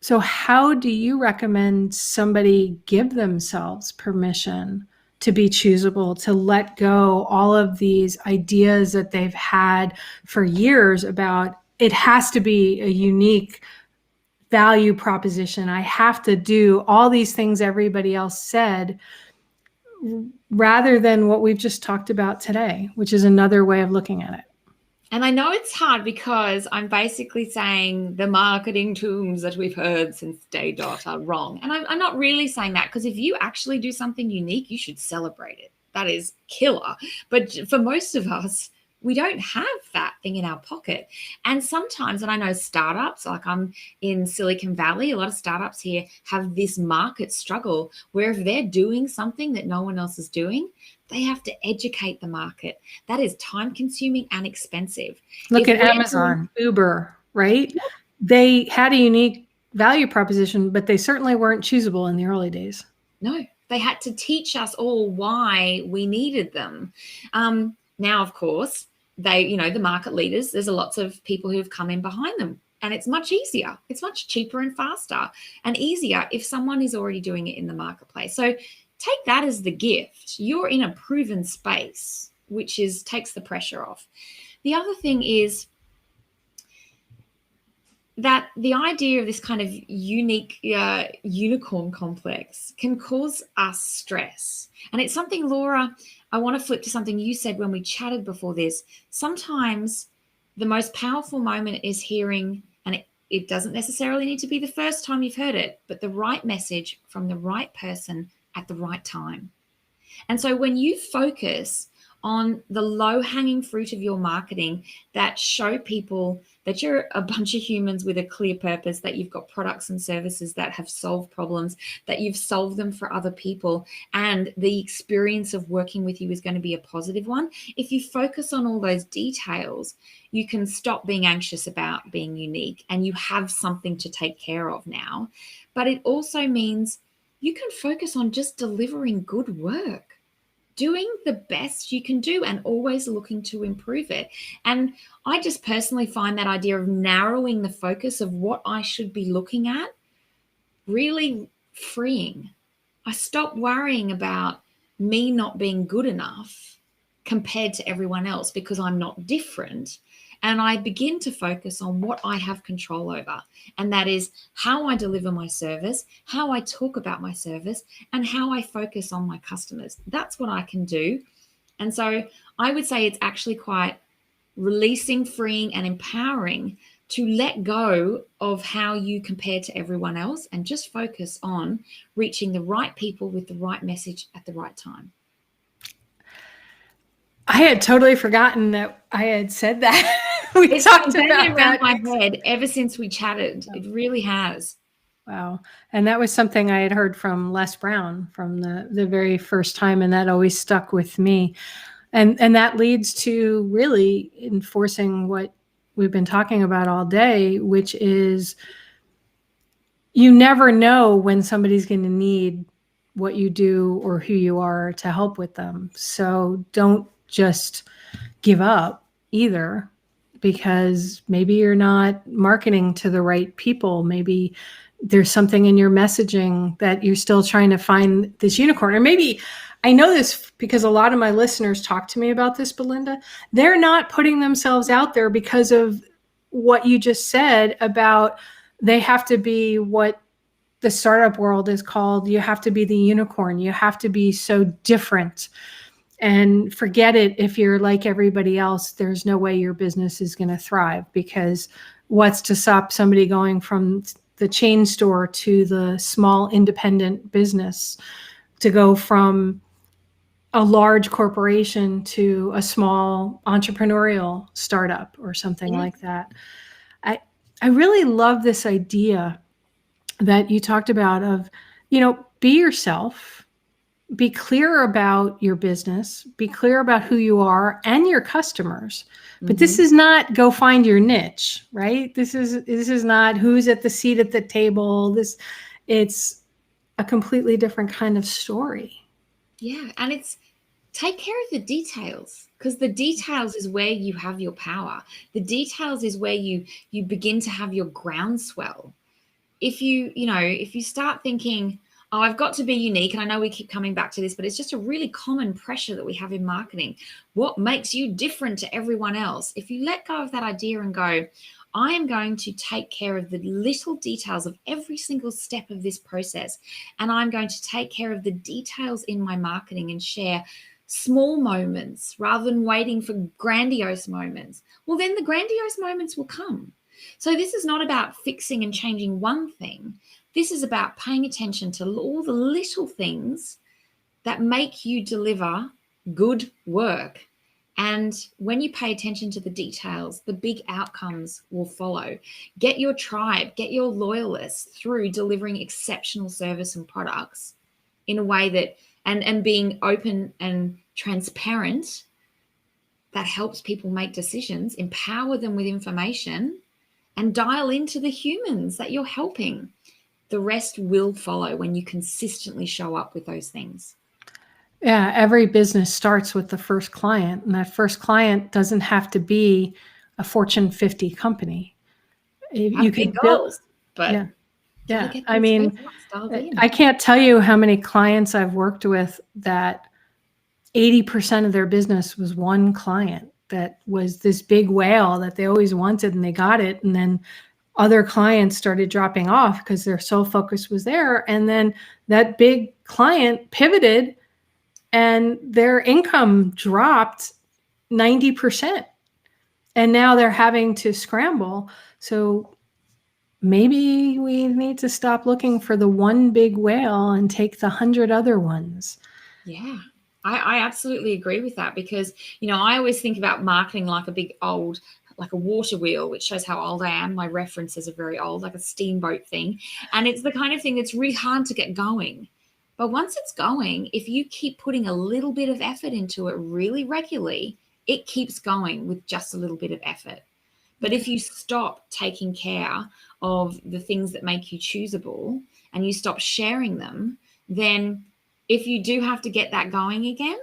So how do you recommend somebody give themselves permission to be choosable, to let go all of these ideas that they've had for years about it has to be a unique value proposition. I have to do all these things everybody else said, rather than what we've just talked about today, which is another way of looking at it. And I know it's hard because I'm basically saying the marketing terms that we've heard since day dot are wrong. And I'm not really saying that, because if you actually do something unique, you should celebrate it. That is killer. But for most of us, we don't have that thing in our pocket. And sometimes, and I know startups, like I'm in Silicon Valley, a lot of startups here have this market struggle where if they're doing something that no one else is doing, they have to educate the market. That is time consuming and expensive. Look at Amazon, Uber, right? They had a unique value proposition, but they certainly weren't choosable in the early days. No, they had to teach us all why we needed them. Now, of course, they, the market leaders, there's lots of people who have come in behind them, and it's much easier. It's much cheaper and faster and easier if someone is already doing it in the marketplace. So take that as the gift. You're in a proven space, which takes the pressure off. The other thing is that the idea of this kind of unique unicorn complex can cause us stress. And it's something, Laura, I want to flip to something you said when we chatted before this. Sometimes the most powerful moment is hearing, and it doesn't necessarily need to be the first time you've heard it, but the right message from the right person at the right time. And so when you focus on the low-hanging fruit of your marketing that show people that you're a bunch of humans with a clear purpose, that you've got products and services that have solved problems, that you've solved them for other people, and the experience of working with you is going to be a positive one. If you focus on all those details, you can stop being anxious about being unique, and you have something to take care of now. But it also means you can focus on just delivering good work. doing the best you can do and always looking to improve it. And I just personally find that idea of narrowing the focus of what I should be looking at really freeing. I stop worrying about me not being good enough compared to everyone else because I'm not different. And I begin to focus on what I have control over. And that is how I deliver my service, how I talk about my service, and how I focus on my customers. That's what I can do. And so I would say it's actually quite releasing, freeing, and empowering to let go of how you compare to everyone else and just focus on reaching the right people with the right message at the right time. I had totally forgotten that I had said that. It's talked been about around that. my head ever since we chatted. It really has. Wow. And that was something I had heard from Les Brown from the very first time, and that always stuck with me. And that leads to really enforcing what we've been talking about all day, which is you never know when somebody's going to need what you do or who you are to help with them. So don't just give up either, because maybe you're not marketing to the right people. Maybe there's something in your messaging that you're still trying to find this unicorn. Or maybe, I know this because a lot of my listeners talk to me about this, Belinda. They're not putting themselves out there because of what you just said about they have to be what the startup world is called. You have to be the unicorn. You have to be so different. And forget it, if you're like everybody else, there's no way your business is going to thrive, because what's to stop somebody going from the chain store to the small independent business, to go from a large corporation to a small entrepreneurial startup or something like that? I really love this idea that you talked about of, be yourself. Be clear about your business, be clear about who you are and your customers. But this is not go find your niche, right? This is not who's at the seat at the table. It's a completely different kind of story. Yeah. And it's take care of the details, because the details is where you have your power. The details is where you begin to have your groundswell. If you start thinking, oh, I've got to be unique, and I know we keep coming back to this, but it's just a really common pressure that we have in marketing. What makes you different to everyone else? If you let go of that idea and go, I am going to take care of the little details of every single step of this process, and I'm going to take care of the details in my marketing and share small moments rather than waiting for grandiose moments, well, then the grandiose moments will come. So this is not about fixing and changing one thing. This is about paying attention to all the little things that make you deliver good work. And when you pay attention to the details, the big outcomes will follow. Get your tribe, get your loyalists through delivering exceptional service and products in a way that, and being open and transparent, that helps people make decisions, empower them with information, and dial into the humans that you're helping. The rest will follow when you consistently show up with those things. Yeah, every business starts with the first client, and that first client doesn't have to be a Fortune 50 company. You can build, but yeah. I mean, I can't tell you how many clients I've worked with that 80% of their business was one client that was this big whale that they always wanted, and they got it. And then other clients started dropping off because their sole focus was there. And then that big client pivoted and their income dropped 90%. And now they're having to scramble. So maybe we need to stop looking for the one big whale and take the 100 other ones. Yeah. I absolutely agree with that, because, I always think about marketing like a big old, like a water wheel, which shows how old I am. My references are very old, like a steamboat thing. And it's the kind of thing that's really hard to get going. But once it's going, if you keep putting a little bit of effort into it really regularly, it keeps going with just a little bit of effort. But if you stop taking care of the things that make you choosable and you stop sharing them, then if you do have to get that going again,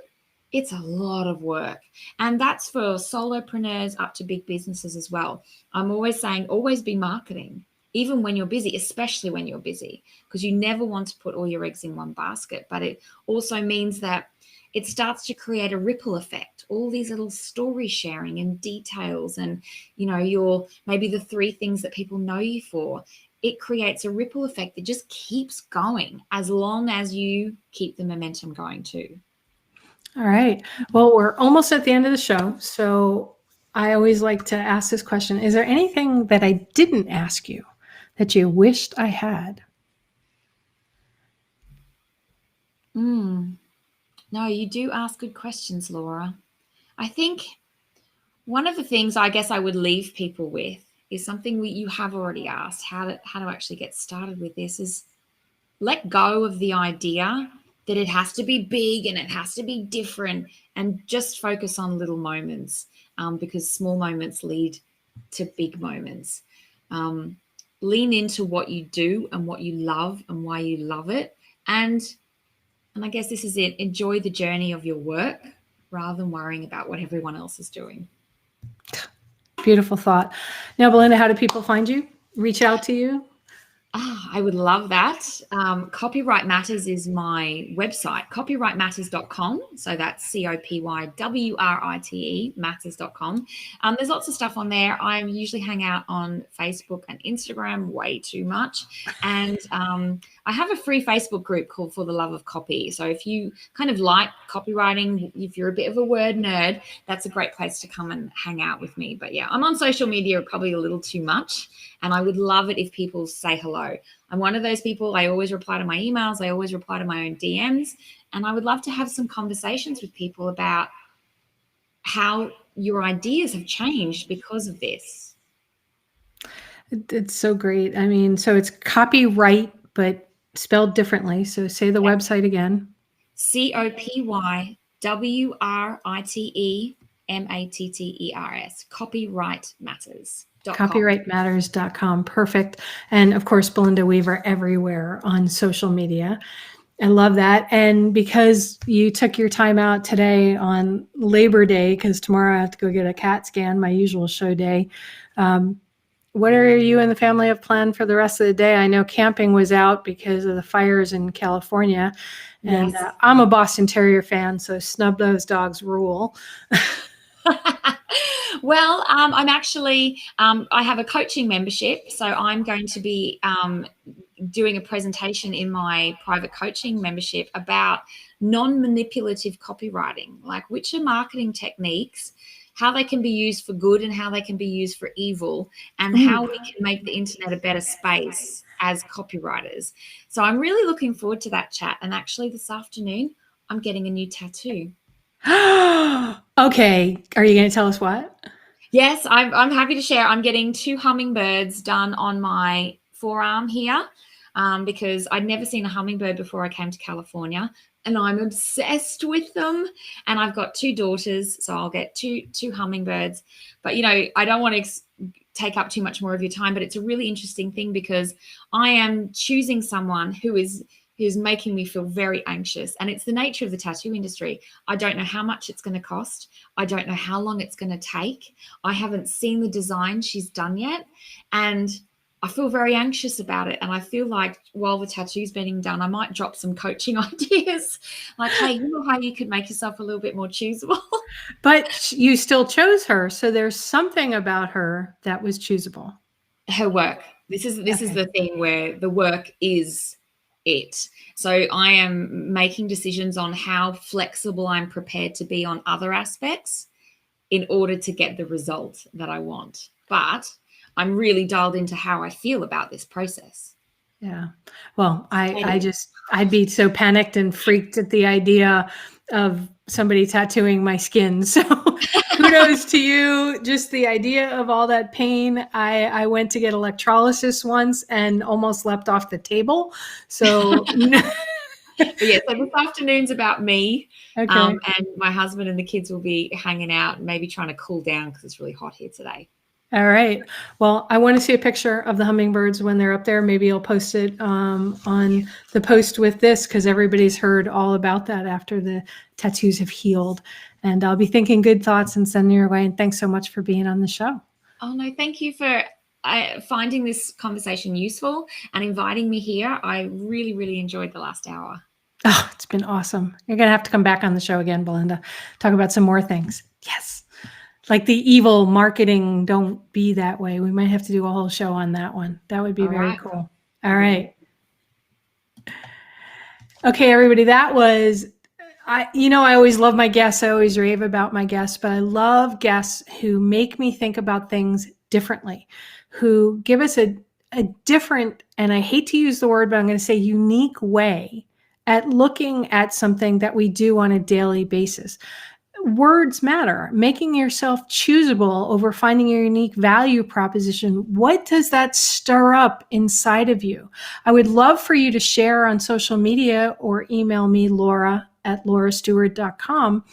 It's a lot of work. And that's for solopreneurs up to big businesses as well. I'm always saying, always be marketing, even when you're busy, especially when you're busy, because you never want to put all your eggs in one basket. But it also means that it starts to create a ripple effect, all these little story sharing and details, and, your maybe the 3 things that people know you for. It creates a ripple effect that just keeps going as long as you keep the momentum going too. All right. Well, we're almost at the end of the show. So I always like to ask this question. Is there anything that I didn't ask you that you wished I had? No, you do ask good questions, Laura. I think one of the things I guess I would leave people with is something you have already asked, how to actually get started with this, is let go of the idea that it has to be big and it has to be different, and just focus on little moments, because small moments lead to big moments. Lean into what you do and what you love and why you love it. And I guess this is it. Enjoy the journey of your work rather than worrying about what everyone else is doing. Beautiful thought. Now, Belinda, how do people find you? Reach out to you? I would love that. Copyright Matters is my website, copyrightmatters.com. So that's COPYWRITE, matters.com. There's lots of stuff on there. I usually hang out on Facebook and Instagram way too much. And I have a free Facebook group called For the Love of Copy. So if you kind of like copywriting, if you're a bit of a word nerd, that's a great place to come and hang out with me. But yeah, I'm on social media probably a little too much. And I would love it if people say hello. I'm one of those people. I always reply to my emails. I always reply to my own DMs. And I would love to have some conversations with people about how your ideas have changed because of this. It's so great. I mean, so it's copyright, but spelled differently. So say the website again. COPYWRITEMATTERS, Copyright Matters. Copyrightmatters.com. Perfect. And of course, Belinda Weaver everywhere on social media. I love that. And because you took your time out today on Labor Day, because tomorrow I have to go get a CAT scan, my usual show day. What are you and the family have planned for the rest of the day? I know camping was out because of the fires in California. And Yes. I'm a Boston Terrier fan, so snub-nosed dogs rule. Well, I'm actually, I have a coaching membership. So I'm going to be doing a presentation in my private coaching membership about non-manipulative copywriting, like which are marketing techniques, how they can be used for good and how they can be used for evil, and how we can make the internet a better space as copywriters. So I'm really looking forward to that chat. And actually this afternoon, I'm getting a new tattoo. Okay. Are you going to tell us what? Yes, I'm happy to share. I'm getting 2 hummingbirds done on my forearm here, because I'd never seen a hummingbird before I came to California, and I'm obsessed with them. And I've got 2 daughters, so I'll get two hummingbirds. But, I don't want to take up too much more of your time, but it's a really interesting thing because I am choosing someone who's making me feel very anxious. And it's the nature of the tattoo industry. I don't know how much it's going to cost. I don't know how long it's going to take. I haven't seen the design she's done yet. And I feel very anxious about it. And I feel like while the tattoo's being done, I might drop some coaching ideas. Like, hey, you know how you could make yourself a little bit more choosable? But you still chose her. So there's something about her that was choosable. Her work. This is the thing where the work is it. So I am making decisions on how flexible I'm prepared to be on other aspects in order to get the result that I want. But I'm really dialed into how I feel about this process. Yeah. Well, I'd be so panicked and freaked at the idea of somebody tattooing my skin. So kudos to you. Just the idea of all that pain. I went to get electrolysis once and almost leapt off the table. So But yeah, so this afternoon's about me. Okay. And my husband and the kids will be hanging out and maybe trying to cool down because it's really hot here today. All right. Well, I want to see a picture of the hummingbirds when they're up there. Maybe I'll post it on the post with this, because everybody's heard all about that after the tattoos have healed. And I'll be thinking good thoughts and sending your way. And thanks so much for being on the show. Oh, no, thank you for finding this conversation useful and inviting me here. I really, really enjoyed the last hour. Oh, it's been awesome. You're going to have to come back on the show again, Belinda. Talk about some more things. Yes. Like the evil marketing, don't be that way. We might have to do a whole show on that one. That would be very cool. All right. Okay, everybody, that was, I always love my guests. I always rave about my guests, but I love guests who make me think about things differently, who give us a different, and I hate to use the word, but I'm going to say unique way at looking at something that we do on a daily basis. Words matter. Making yourself choosable over finding your unique value proposition. What does that stir up inside of you? I would love for you to share on social media or email me, laura@laurastewart.com,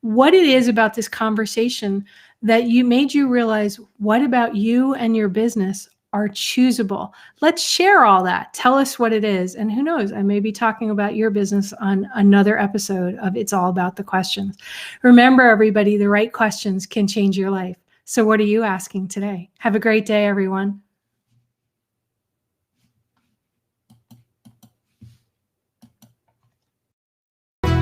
what it is about this conversation that made you realize what about you and your business are choosable. Let's share all that. Tell us what it is. And who knows, I may be talking about your business on another episode of It's All About the Questions. Remember, everybody, the right questions can change your life. So what are you asking today? Have a great day, everyone.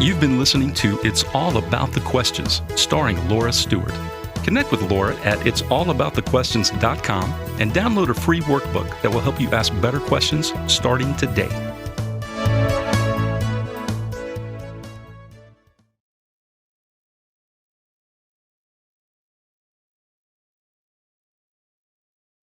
You've been listening to It's All About the Questions, starring Laura Stewart. Connect with Laura at it'sallaboutthequestions.com and download a free workbook that will help you ask better questions starting today.